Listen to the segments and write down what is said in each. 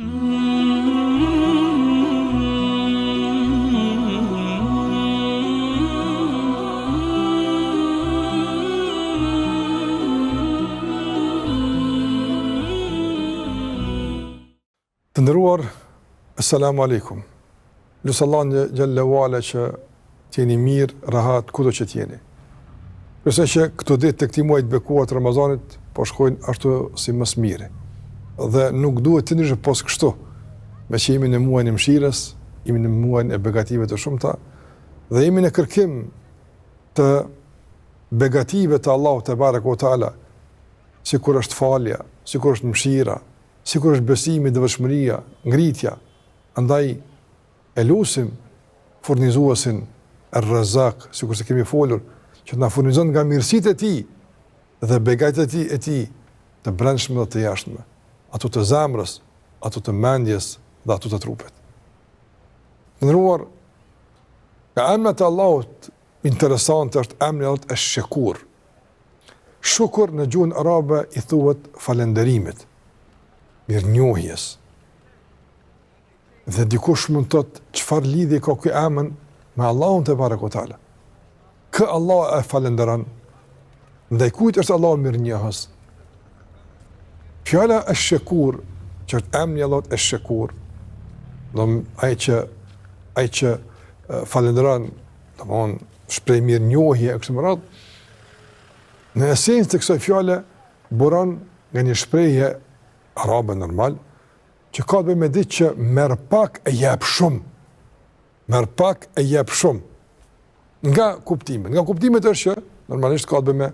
Të nderuar, assalamu alaikum. Lusë Allah në gjellewala që t'jeni mirë, rahat, kudo që t'jeni. Përse që këto ditë të këtij muaji të bekuar të Ramazanit, po shkojnë ashtu si mës mire. Dhe nuk duhet të ndryshë pos kështu, me që jemi në muajin e mëshirës, jemi në muajin e begative të shumta, dhe jemi në kërkim të begative të Allahut te barekuhu teala, sikur është falja, sikur është mëshira, sikur është besimi, devotshmëria, ngritja. Andaj e lutim furnizuesin Ar-Razzaq, sikur se kemi folur, që të na furnizon nga mirësitë e tij dhe begatëtit e tij të brendshme dhe të jashtme, ato të zemrës, ato të mendjes dhe ato të trupit. Ndëruar, ka emrat e Allahut interesant është emri i Allahut Ash-Shakur. Shukur në gjuhën arabe i thuhet falënderimit, mirënjohjes. Dhe dikush mund të thotë çfarë lidhje ka ky emër me Allahun te barekuhu teala. Kë Allah e falënderon, ndaj kujt është Allahu mirënjohës? Fjala Ash-Shakur, që është emri i Allahut Ash-Shakur, do ai që falënderon, domthon shpreh mirënjohje kështu më radh. Në esencë të kësaj fjale buron nga një shprehje arabe normal, që ka të bëjë me ditë që merr pak e jep shumë. Merr pak e jep shumë. Nga kuptimet. Nga kuptimet është që normalisht ka të bëjë me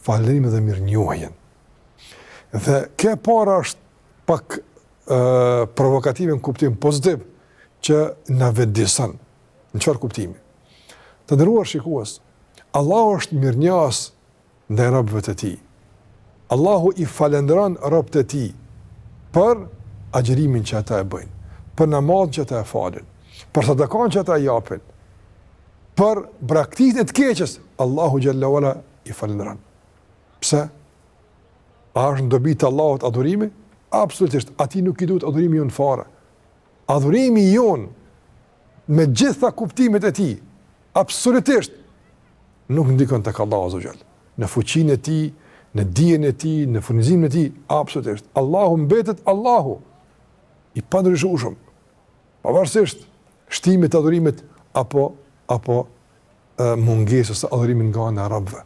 falënderimin dhe mirënjohjen. Dhe kjo para është pak provokative në kuptim pozitiv që na vetëdijson. Në çfarë kuptimi? Të nderuar shikues, Allahu është mirënjohës ndaj robëve të tij. Allahu i falënderon robët e tij për agjërimin që ata e bëjnë, për namazin që ata e falin, për sadakën që ata japin, për braktisjen e të keqes, Allahu xhalla wala i falënderon. Pse? A është dobi të Allahut adhurimi? Absolutisht, atij nuk i duhet adhurimi jon fare. Adhurimi jon me gjitha kuptimet e tij, absolutisht nuk ndikon tek Allahu azza wajal. Në fuqinë e tij, në dijen e tij, në furnizimin e tij, absolutisht. Allahu mbetet Allahu i pandryshueshëm. Pavarësisht shtimit të adhurimit apo mungesës së adhurimit nga ana e robëve.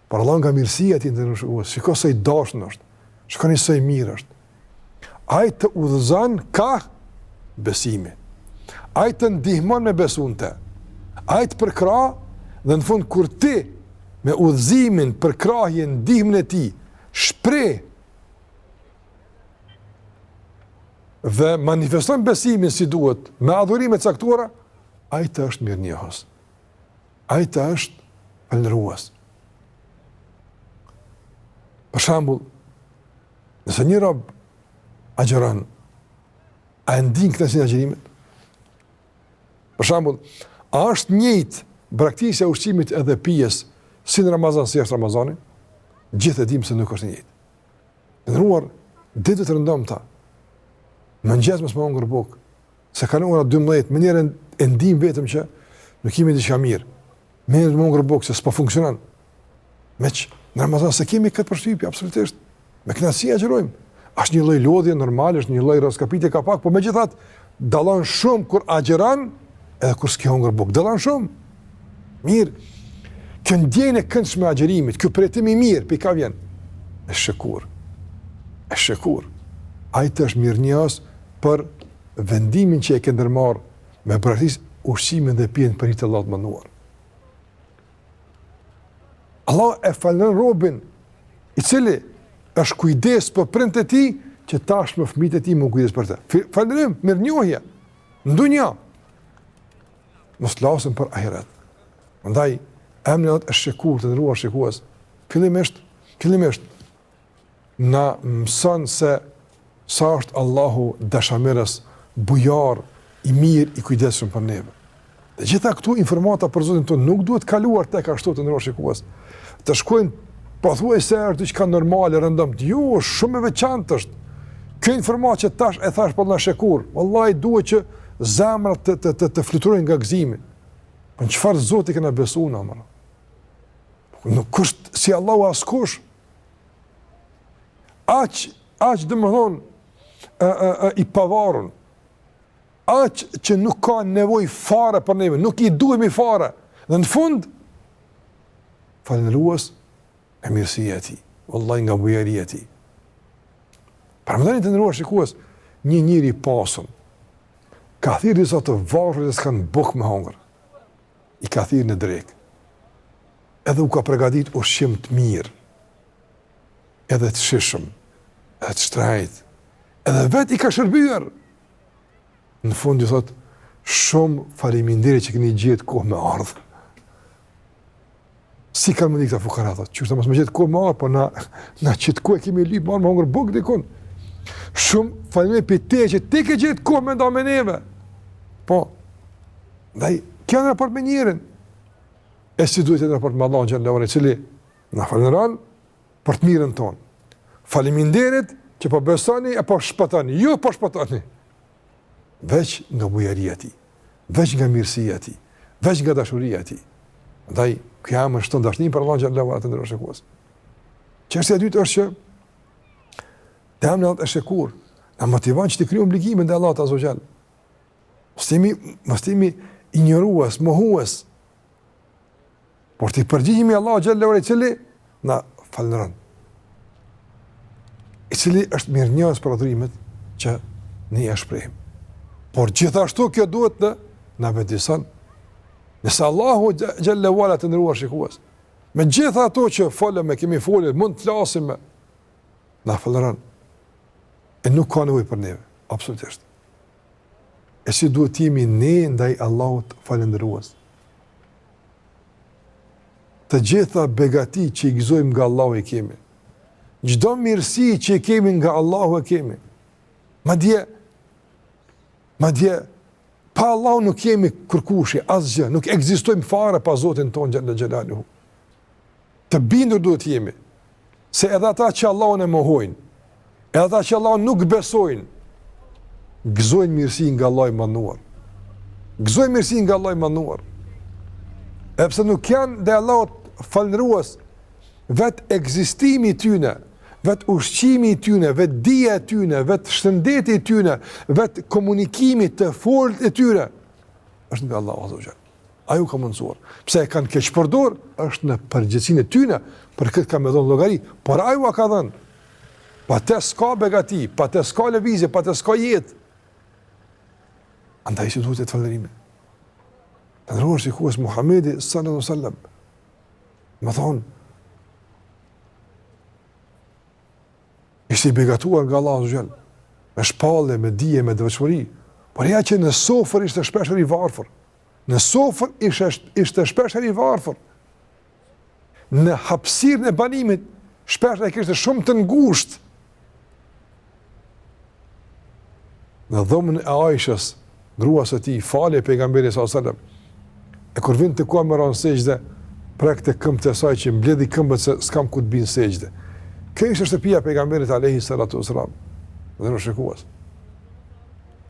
Por Allah nga mirësia e tij ndërshërues, shikoj se i dashur është. Shikoni se i mirë është. Ai të udhëzon ka besimi. Ai të ndihmon me besunte. Ai të përkrah dhe në fund kur ti me udhëzimin, përkrahjen, ndihmën e tij, shpreh dhe manifeston besimin si duhet, me adhurime të caktuara, ai të është mirënjohës. Ai të është falëndërues. Për shembull, nëse një rob agjeron, a e ndin këtë si agjerimet? Për shembull, a është njëjtë braktisja e ushqimit edhe pijes si në Ramazan, si është Ramazani? Gjithë e dim se nuk është njëjtë. Ndëruar, ditë të rëndomta, mëngjes mos më hongër bukë, se kanë ora 12, më njerën e ndim vetëm që nuk kemi diçka mirë. Më njerën më hongër bukë, se s'po funksionon. Meq, në Ramazan se kemi këtë përshtypje, absolutisht. Me kënaqësi agjerojmë. Është një lloj lodhje normal, është një lloj raskapitje ka pak, po megjithatë dallon shumë kur agjeron edhe kur s'ke hongër bukë. Dallon shumë. Mirë. Kjo ndjenjë e këndshme e agjerimit, kjo pritim i mirë, pika vjen. Ash-Shakur. Ash-Shakur. Ai të është mirënjohës për vendimin që e ke ndërmarrë me praktikë ushqimin dhe pijen për hir të Allahut mënduar. Allah e falënderon robin i cili është kujdes për prindët e tij që tashmë fëmijët e tij më kujdes për të. Falënderim, mirënjohje. Në dunja. Mos lasim për ahiret. Prandaj emri është Ash-Shakur, të nderuar shikues. Fillimisht na mëson se sa është Allahu dashamirës, bujar, i mirë, i kujdesshëm për neve. Dhe gjitha këtu informata për Zotin tonë nuk duhet kaluar tek ashtu të nderuar shikues. Të shkojnë pothuajse është diçka normale, rëndom. Jo, shumë e veçantë është. Kjo informatë që tash e thash për Allah shekur, wallahi duhet që zemrat të fluturojnë nga gëzimi. Për në qëfar Zoti këna besu në amara? Nuk është si Allahu askush. Aq dhe më thonë i pavarun. Aq që nuk ka nevoj fare për neve, nuk i duhemi fare. Dhe në fund, falenruas e mirësia ti, wallahi nga bujaria ti. Paramendarin të nëruar shikues, një njëri pasun, ka thirë disa të varur dhe s'kanë buk me hangër. I ka thirë në drek. Edhe u ka pregadit ushqim të mirë, edhe të shishëm, edhe të shtrajt, edhe vet i ka shërbyer. Në fund ju thot, shumë faleminderit që këni gjetë kohë me ardhë. Si kanë më di këta fukara, thot, që është të mos me gjetë kohë me ardhë, po na qëtë kohë e kemi lypë marë me hangër buk dikun. Shumë faleminderit për te që ti ke gjetë kohë me nda me neve. Po, dhej, kjo në raport me njërin. E si duhet e në raport me Allah në gjallë i cili në falenran për të mirën tonë. Faleminderit që po besoni e po shpëtani, jo po shpëtani. Veç nga bujaria ti, veç nga mirësia ti, veç nga dashuria ti. Dhej, kjo më shton dashnim për Allah në gjallë të ndërë shekues. Çështja e dytë është që të amë në shekur, në motivan që të kriju obligime ndaj Allahut azza wa jall. Mos timi ignorues, mohues. Por të përgjigjemi Allahu xhallahu ala i cili na falënderon. I cili është mirënjohës për adhurimet që ne ja shprehim. Por gjithashtu kjo duhet të na vëdëson. Nëse Allahu xhallahu ala të ndëruar shikues, me gjitha ato që folëm, kemi folur, mund të flasim, na falënderon. E nuk ka nevojë për neve, absolutisht. E si duhet jemi ne ndaj Allahut falëndërues. Të gjitha begati që i gëzojmë nga Allahu e kemi. Çdo mirësi që i kemi nga Allahu e kemi. Madje pa Allahu nuk kemi kërkushi, asgjë, nuk ekzistojmë fare pa Zotin tonë xhalla xhelaluhu. Të bindur duhet jemi se edhe ata që Allahun e mohojnë, edhe ata që Allahun nuk besojnë, gëzojnë mirësi nga Allahu i manduar. Gëzojnë mirësi nga Allahu i manduar. E pse nuk janë dhe Allahut falëndërues, vetë ekzistimi i tyre, vetë ushqimi i tyre, vetë dija e tyre, vetë shëndeti i tyre, vetë komunikimi të fortë i tyre, është nga Allahu azza wa jall. Ai u ka mundsuar. Pse e kanë keq përdor, është në përgjegjësinë e tyre, për këtë ka më dhënë llogari, por ai u ka dhënë. Pa të s'ka begati, pa të s'ka lëvizje, pa të s'ka jetë. Andaj si duhet e të falënderimi. Të ndëruar shikues Muhamedi sallallahu alaihi wasallam më thonë, ishte i begatuar nga Allahu azza wa jall, me shpallje, me dije, me devotshmëri, por ja që në sofër ishte shpeshher i varfër. Në sofër ishte shpeshher i varfër. Në hapësirën e banimit shpeshher e kishte shumë të ngushtë. Në dhomën e Aishës, gruas së tij, falë pejgamberit sallallahu alajhi wasallam. E kur vjen të ku më ran sejdë, prekte këmbët e saj që mbledhi këmbët se s'kam ku të bin sejdë. Kjo ishte shtëpia e pejgamberit alayhi salatu wasalam. Dhe në shikues.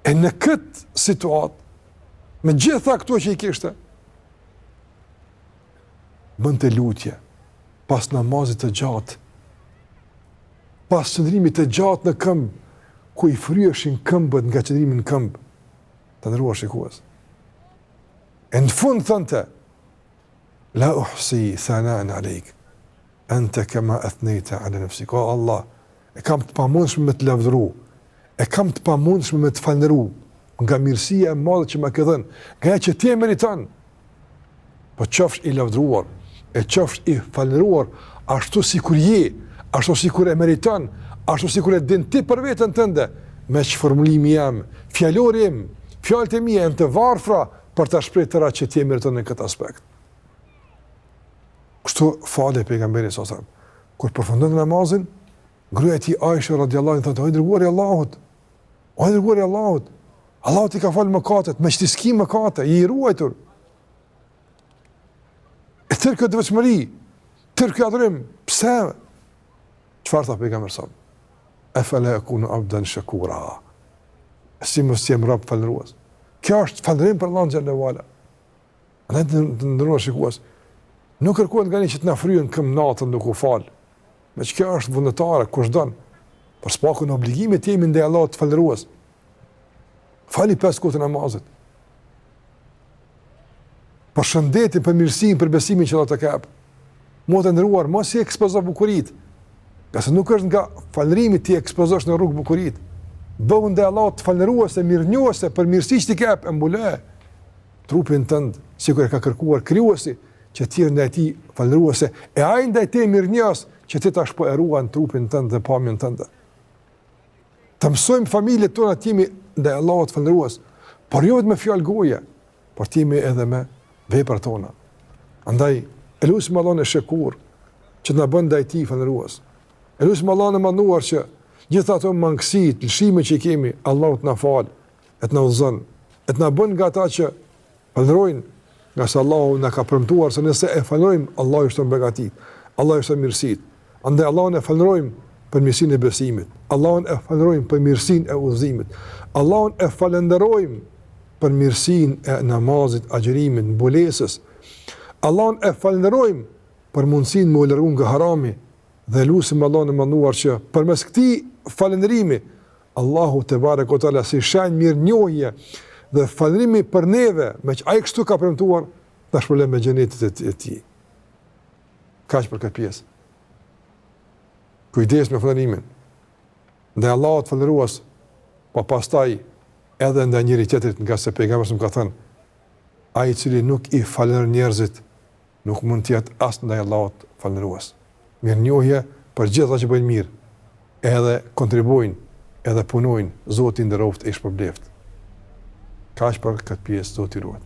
E në këtë situatë, me gjitha këto që i kishte, bënte lutje, pas namazit të gjatë, pas qëndrimit të gjatë në këmbë, ku i fryeshin këmbët nga qëndrimi në këmbë, të ndëruar shikues. E në fund thënte, la uhsi thana'an alejk, ente kema athnejta ala nafsik. O Allah, e kam të pamundshme me të lavdëru, e kam të pamundshme me të falënderu, nga mirësia e madhe që më ke dhënë, nga ajo që ti e meriton. Po qofsh i lavdëruar, e qofsh i falënderuar, ashtu sikur je, ashtu sikur e meriton, ashtu sikur e din ti për veten tënde, me që formulimi jam, fjallori im, fjalët e mia janë të varfra për ta shprehur tëra që ti e meriton në këtë aspekt. Kështu fale pejgamberi sallallahu alajhi wasallam. Kur përfundon namazin, gruaja e tij Aisha radhiyallahu anha thotë: "O dërguari i Allahut, o dërguari i Allahut, Allahu t'i ka falë mëkatet, me që t'i s'ki mëkate, i ruajtur." E tërë këtë devotshmëri, tërë këtë adhurim, pse? Çfarë tha pejgamberi sallallahu alajhi wasallam? afala akunu abdan shakura. Si mos jem rob falërues. Kjo është falërim për Allahun xhallahu ala. Ne të ndërruar shikues. Nuk kërkohet nga ne që të na fryen këm natën duke u fal. Me që kjo është vullnetare, kush don. Por s'paku në obligime të jemi ndaj Allahut falërues. Fali 5 kohë të namazit. Për shëndetin, për mirësinë, për besimin që Allah të kap. Mo të ndëruar, mos i ekspozo bukurit. Qase nuk është nga falërimi ti ekspozosh në rrugë bukurit. Bëu ndaj Allahut falëruese, mirënjohëse për mirësinë që ti kap, e mbulë trupin tënd, sikur e ka kërkuar krijuesi, që ti ndaj tij falëruese, e ai ndaj te mirënjohës që ti tash po e ruan trupin tënd dhe pamjen tënde. Të mësojmë familjet tona të jemi ndaj Allahut falërues, por jo vetëm me fjalë goje, por të jemi edhe me veprat tona. Andaj elusim Allahun e shekur që na bën ndaj tij falërues. Elusim Allahun e manduar që gjithë ato mangësitë, lëshime që kemi, Allahu të na fal, e të na udhëzon, e të na bën nga ata që falërojnë, nga se Allahu na ka premtuar se nëse e falërojmë, Allahu i shton begatit, Allahu i shton mirësitë. Andaj Allahun e falërojmë për mirësinë e besimit, Allahun e falërojmë për mirësinë e udhëzimit, Allahun e falenderojmë për mirësinë e namazit, agjërimit, mbulesës. Allahun e falenderojmë për mundësinë me u largu nga harami dhe lutim Allahun e manduar që përmes këtij falënderimi Allahu te bareke ve teala si shenjë mirënjohje dhe falërimi për neve, me që ai kështu ka premtuar, ta shpëlojmë me xhenetin e tij. Kaq për këtë pjesë. Kujdes me falërimin. Ndaj Allahut falërues, po pastaj edhe ndaj njëri tjetrit, nga se pejgamberi më ka thënë, ai i cili nuk i falëron njerëzit, nuk mund të jetë as ndaj Allahut falërues. Mirënjohje për gjithë ata që bëjnë mirë, edhe kontribuojnë, edhe punojnë, Zoti nderoft e shpërbleft. Kaq për këtë pjesë, Zoti ruaj.